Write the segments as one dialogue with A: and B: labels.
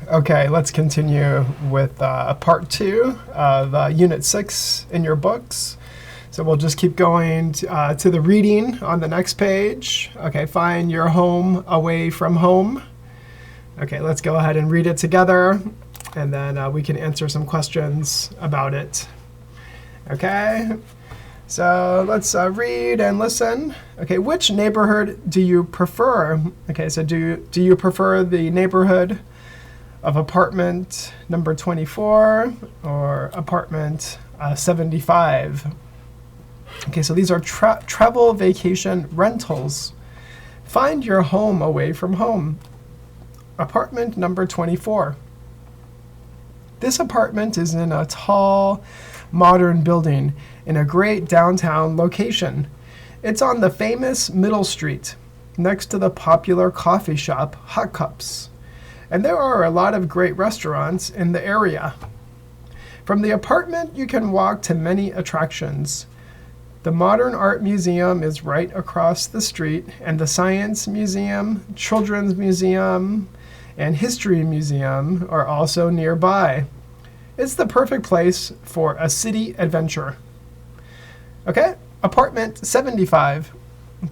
A: Okay, let's continue with part 2 of Unit 6 in your books. So we'll just keep going to the reading on the next page. Okay, find your home away from home. Okay, let's go ahead and read it together, and then we can answer some questions about it. Okay, so let's read and listen. Okay, which neighborhood do you prefer? Okay, so do you prefer the neighborhood of apartment number 24 or apartment 75? Okay, so these are travel vacation rentals. Find your home away from home. Apartment number 24. This apartment is in a tall, modern building in a great downtown location. It's on the famous Middle Street, next to the popular coffee shop Hot Cups. And there are a lot of great restaurants in the area. From the apartment, you can walk to many attractions. The Modern Art Museum is right across the street, and the Science Museum, Children's Museum, and History Museum are also nearby. It's the perfect place for a city adventure. Okay, apartment 75.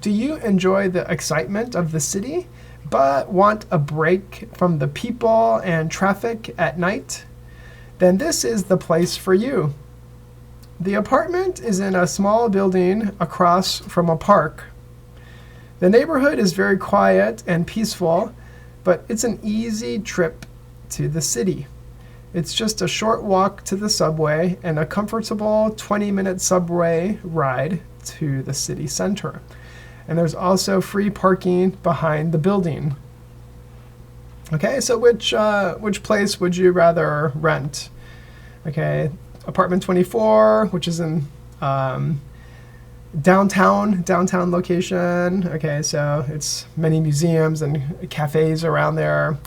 A: Do you enjoy the excitement of the city, but want a break from the people and traffic at night? Then this is the place for you. The apartment is in a small building across from a park. The neighborhood is very quiet and peaceful, but it's an easy trip to the city. It's just a short walk to the subway and a comfortable 20-minute subway ride to the city center. And there's also free parking behind the building. Okay, so which place would you rather rent? Okay, apartment 24, which is in downtown location. Okay, so it's many museums and cafes around there.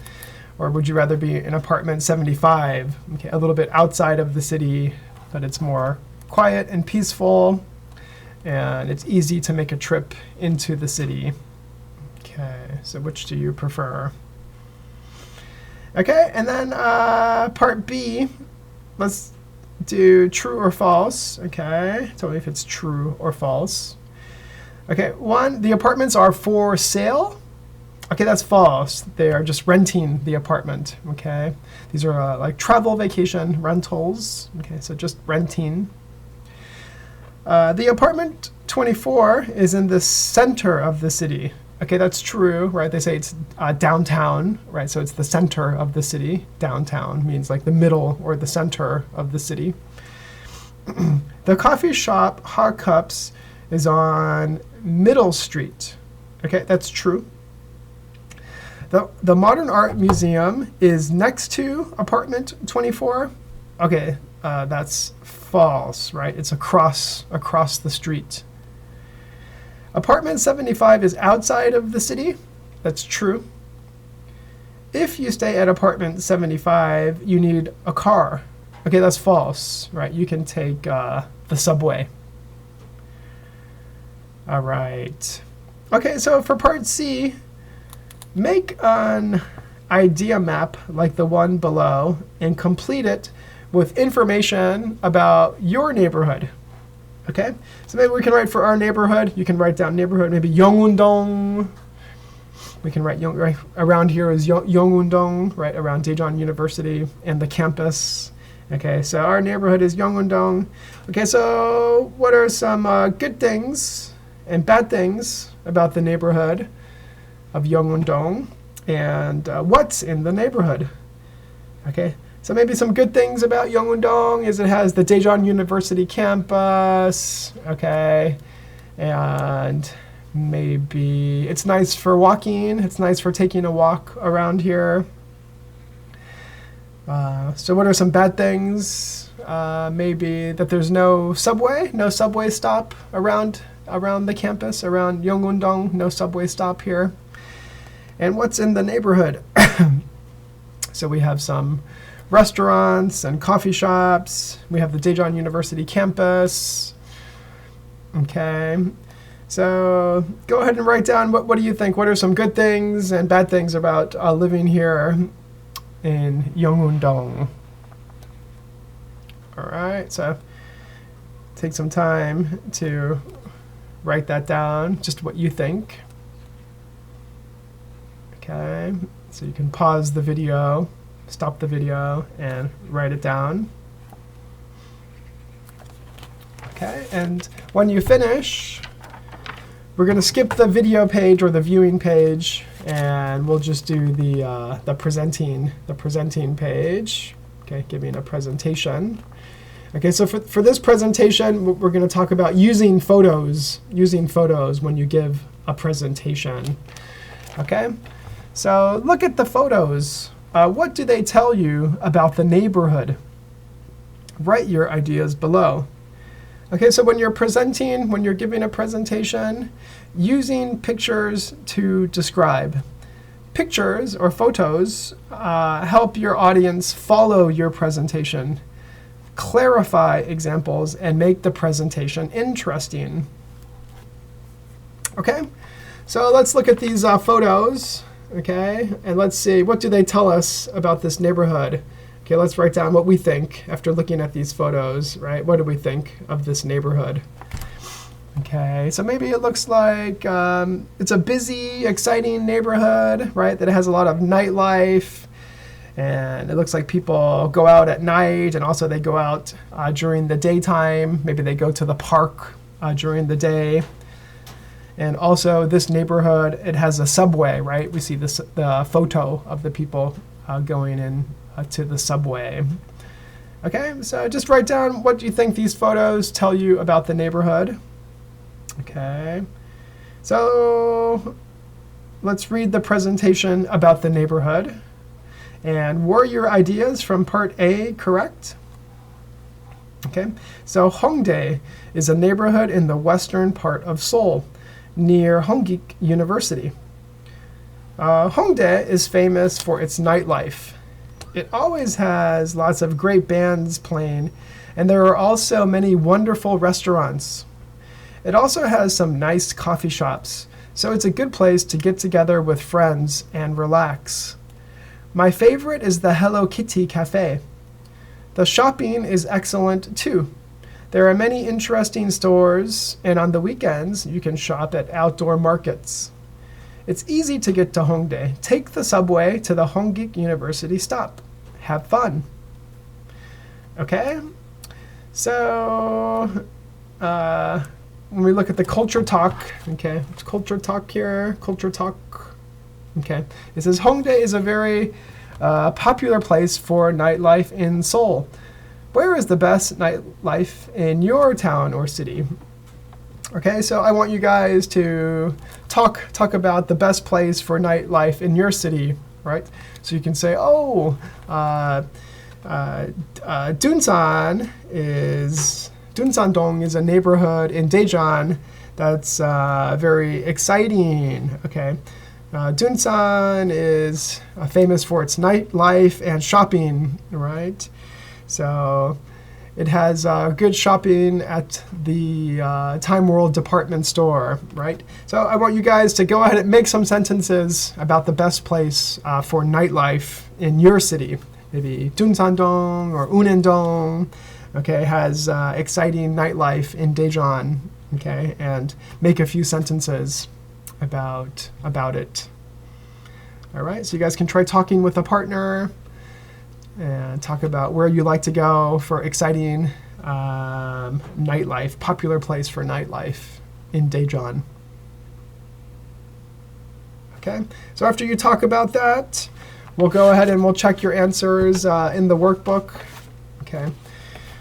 A: Or would you rather be in apartment 75? Okay, a little bit outside of the city, but it's more quiet and peaceful, and it's easy to make a trip into the city. Okay, so which do you prefer? Okay, and then part B, let's do true or false. Okay, tell me if it's true or false. Okay, 1, the apartments are for sale. Okay, that's false. They are just renting the apartment. Okay, these are like travel vacation rentals. Okay, so just renting. The apartment 24 is in the center of the city. Okay, that's true, right? They say it's downtown, right? So it's the center of the city. Downtown means like the middle or the center of the city. The coffee shop Hot Cups is on Middle Street. Okay, that's true. The Modern Art Museum is next to apartment 24. Okay, that's false, right? It's across the street. Apartment 75 is outside of the city. That's true. If you stay at apartment 75, you need a car. Okay, that's false, right? You can take the subway. All right. Okay, so for part C, make an idea map like the one below and complete it with information about your neighborhood. Okay, so maybe we can write for our neighborhood. You can write down neighborhood, maybe Yeongun-dong. We can write right around here is Yeongun-dong, right around Daejeon University and the campus. Okay, so our neighborhood is Yeongun-dong. Okay, so what are some good things and bad things about the neighborhood of Yeongun-dong, and what's in the neighborhood? Okay, so maybe some good things about Yeongun-dong is it has the Daejeon University campus, okay, and maybe it's nice for walking, it's nice for taking a walk around here. So what are some bad things? Maybe that there's no subway stop around the campus, around Yeongun-dong, no subway stop here. And what's in the neighborhood? So we have some restaurants and coffee shops. We have the Daejeon University campus. Okay, so go ahead and write down what do you think? What are some good things and bad things about living here in Yeongun-dong. All right, so take some time to write that down, just what you think. Okay, so you can pause the video, stop the video, and write it down. Okay, and when you finish, we're going to skip the video page or the viewing page, and we'll just do the presenting page. Okay, giving a presentation. Okay, so for this presentation, we're going to talk about using photos when you give a presentation. Okay, so look at the photos. What do they tell you about the neighborhood? Write your ideas below. Okay, so when you're presenting, when you're giving a presentation, using pictures to describe. Pictures or photos help your audience follow your presentation, clarify examples, and make the presentation interesting. Okay, so let's look at these photos, okay, and let's see, what do they tell us about this neighborhood? Okay, let's write down what we think after looking at these photos, right? What do we think of this neighborhood? Okay, so maybe it looks like it's a busy, exciting neighborhood, right? That it has a lot of nightlife, and it looks like people go out at night, and also they go out during the daytime. Maybe they go to the park during the day. And also this neighborhood, it has a subway, right? We see the photo of the people going in to the subway. Okay, so just write down what you think these photos tell you about the neighborhood. Okay, so let's read the presentation about the neighborhood. And were your ideas from part A correct? Okay, so Hongdae is a neighborhood in the western part of Seoul, near Hongik University. Hongdae is famous for its nightlife. It always has lots of great bands playing, and there are also many wonderful restaurants. It also has some nice coffee shops, so it's a good place to get together with friends and relax. My favorite is the Hello Kitty Cafe. The shopping is excellent too. There are many interesting stores, and on the weekends you can shop at outdoor markets. It's easy to get to Hongdae. Take the subway to the Hongik University stop. Have fun. Okay, so when we look at the culture talk, okay, it's culture talk here, culture talk. Okay, it says Hongdae is a very popular place for nightlife in Seoul. Where is the best nightlife in your town or city? Okay, so I want you guys to talk about the best place for nightlife in your city, right? So you can say, oh, Dunsan-dong is a neighborhood in Daejeon that's very exciting. Okay, Dunsan is famous for its nightlife and shopping, right? So it has good shopping at the Time World department store, right? So I want you guys to go ahead and make some sentences about the best place for nightlife in your city. Maybe Dunsan-dong or Unendong, okay, has exciting nightlife in Daejeon, okay, and make a few sentences about it. All right, so you guys can try talking with a partner and talk about where you like to go for exciting nightlife, popular place for nightlife in Daejeon. Okay, so after you talk about that, we'll go ahead and we'll check your answers in the workbook. Okay,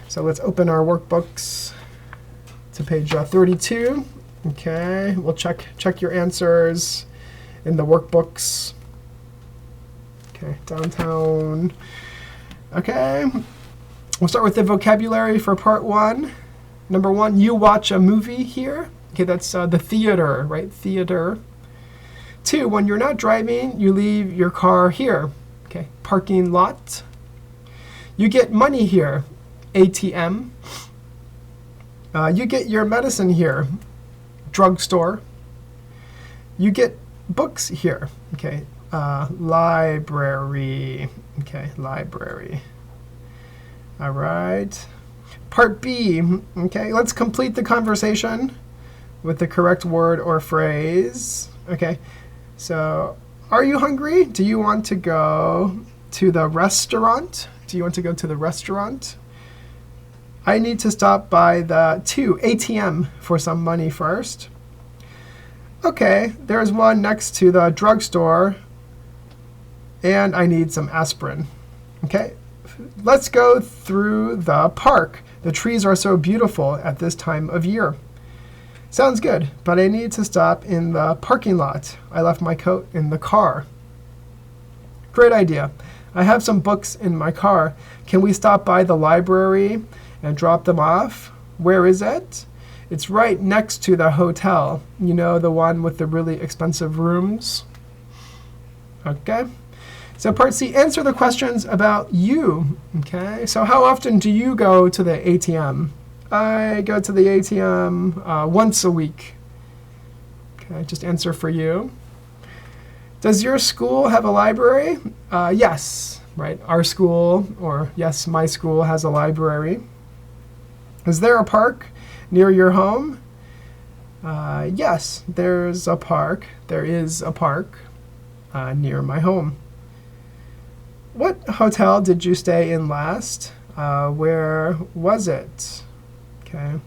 A: so let's open our workbooks to page 32. Okay, we'll check your answers in the workbooks. Okay, downtown. Okay, we'll start with the vocabulary for part 1. Number 1, you watch a movie here. Okay, that's the theater, right? Theater. 2, when you're not driving, you leave your car here. Okay, parking lot. You get money here. ATM. You get your medicine here. Drugstore. You get books here. Okay, library. Okay, library. All right. Part B. Okay, let's complete the conversation with the correct word or phrase. Okay, so are you hungry? Do you want to go to the restaurant? Do you want to go to the restaurant? I need to stop by the ATM for some money first. Okay, there's one next to the drugstore, and I need some aspirin. Okay, let's go through the park. The trees are so beautiful at this time of year. Sounds good, but I need to stop in the parking lot. I left my coat in the car. Great idea. I have some books in my car. Can we stop by the library and drop them off? Where is it? It's right next to the hotel. You know, the one with the really expensive rooms? Okay. So part C, answer the questions about you. Okay. So how often do you go to the ATM? I go to the ATM once a week. Okay, just answer for you. Does your school have a library? Yes, right. Our school, or yes, my school has a library. Is there a park near your home? Yes, there's a park. There is a park near my home. What hotel did you stay in last? Where was it? Okay,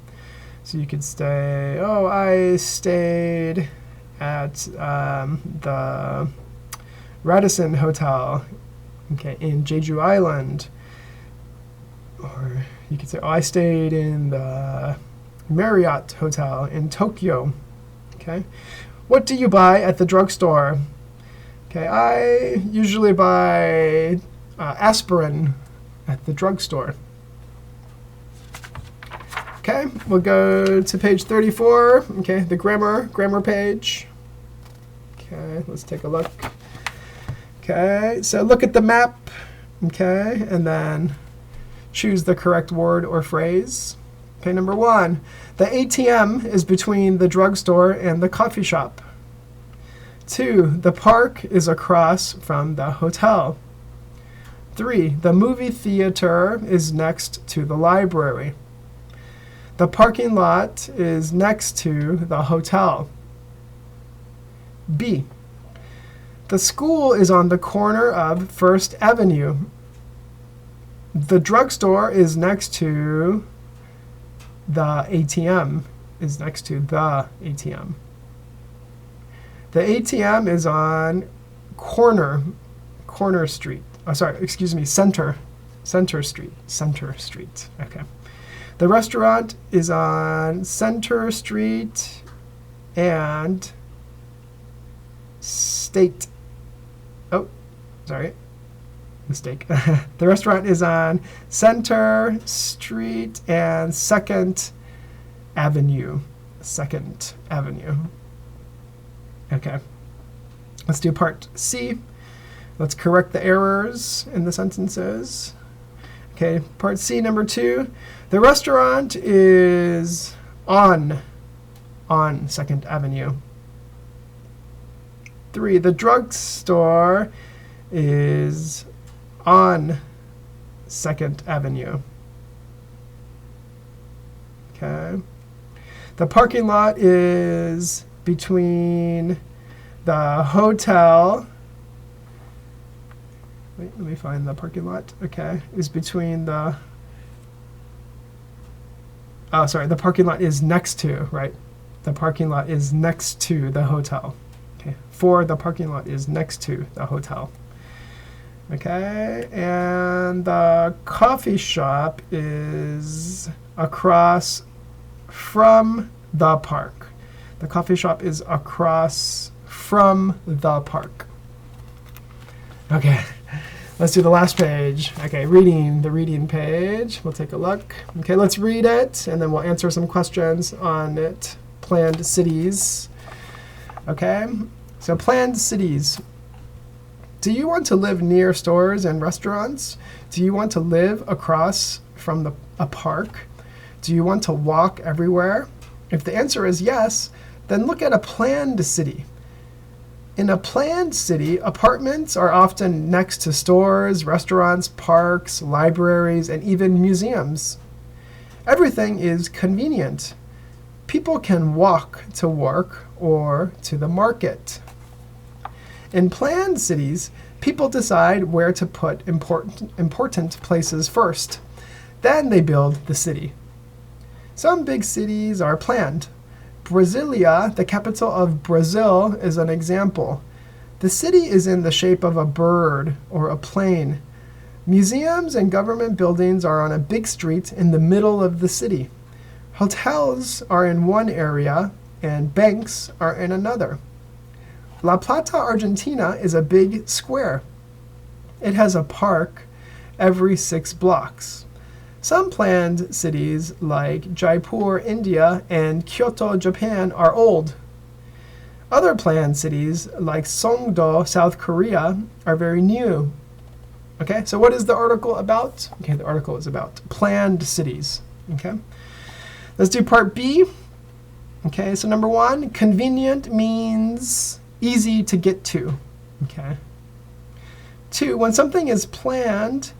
A: so you could stay, I stayed at the Radisson Hotel, okay, in Jeju Island. Or you could say, I stayed in the Marriott Hotel in Tokyo. Okay, what do you buy at the drugstore? Okay, I usually buy aspirin at the drugstore. Okay, we'll go to page 34. Okay, the grammar page. Okay, let's take a look. Okay, so look at the map. Okay, and then choose the correct word or phrase. Okay, number 1, the ATM is between the drugstore and the coffee shop. 2, the park is across from the hotel. 3, the movie theater is next to the library. The parking lot is next to the hotel. B, the school is on the corner of First Avenue. The drugstore is next to the ATM. Is next to the ATM. The ATM is on Corner Street. Center Street. Okay. The restaurant is on Center Street and State. Oh, sorry. Mistake. The restaurant is on Center Street and 2nd Avenue. 2nd Avenue. Okay. Let's do part C. Let's correct the errors in the sentences. Okay, part C, number 2. The restaurant is on 2nd Avenue. 3, the drugstore is on 2nd Avenue. Okay. The parking lot is between the hotel. Wait, let me find the parking lot. Okay, is between the. Oh, sorry. The parking lot is next to, right? The parking lot is next to the hotel. Okay. 4, the parking lot is next to the hotel. Okay, and the coffee shop is across from the park. The coffee shop is across from the park. Okay, let's do the last page. Okay, the reading page. We'll take a look. Okay, let's read it, and then we'll answer some questions on it. Planned cities. Okay, so planned cities. Do you want to live near stores and restaurants? Do you want to live across from a park? Do you want to walk everywhere? If the answer is yes, then look at a planned city. In a planned city, apartments are often next to stores, restaurants, parks, libraries, and even museums. Everything is convenient. People can walk to work or to the market. In planned cities, people decide where to put important places first. Then they build the city. Some big cities are planned. Brasilia, the capital of Brazil, is an example. The city is in the shape of a bird or a plane. Museums and government buildings are on a big street in the middle of the city. Hotels are in one area and banks are in another. La Plata, Argentina is a big square. It has a park every 6 blocks. Some planned cities like Jaipur, India, and Kyoto, Japan are old. Other planned cities like Songdo, South Korea, are very new. Okay, so what is the article about? Okay, the article is about planned cities. Okay, let's do part B. Okay, so number 1, convenient means easy to get to. Okay. 2, when something is planned,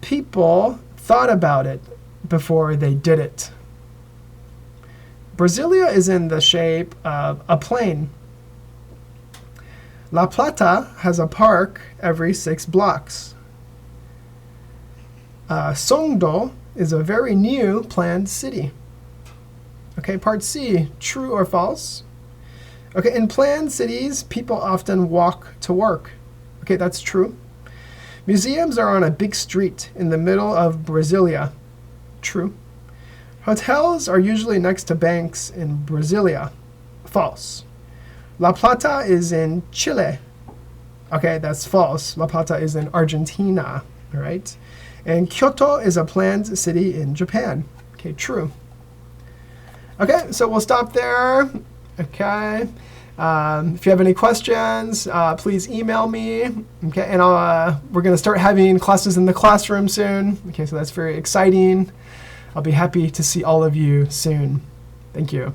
A: people thought about it before they did it. Brasilia is in the shape of a plane. La Plata has a park every 6 blocks. Songdo is a very new planned city. Okay, part C, true or false? Okay, in planned cities, people often walk to work. Okay, that's true. Museums are on a big street in the middle of Brasilia. True. Hotels are usually next to banks in Brasilia. False. La Plata is in Chile. Okay, that's false. La Plata is in Argentina, all right? And Kyoto is a planned city in Japan. Okay, true. Okay, so we'll stop there. Okay. If you have any questions, please email me. Okay, and we're going to start having classes in the classroom soon. Okay, so that's very exciting. I'll be happy to see all of you soon. Thank you.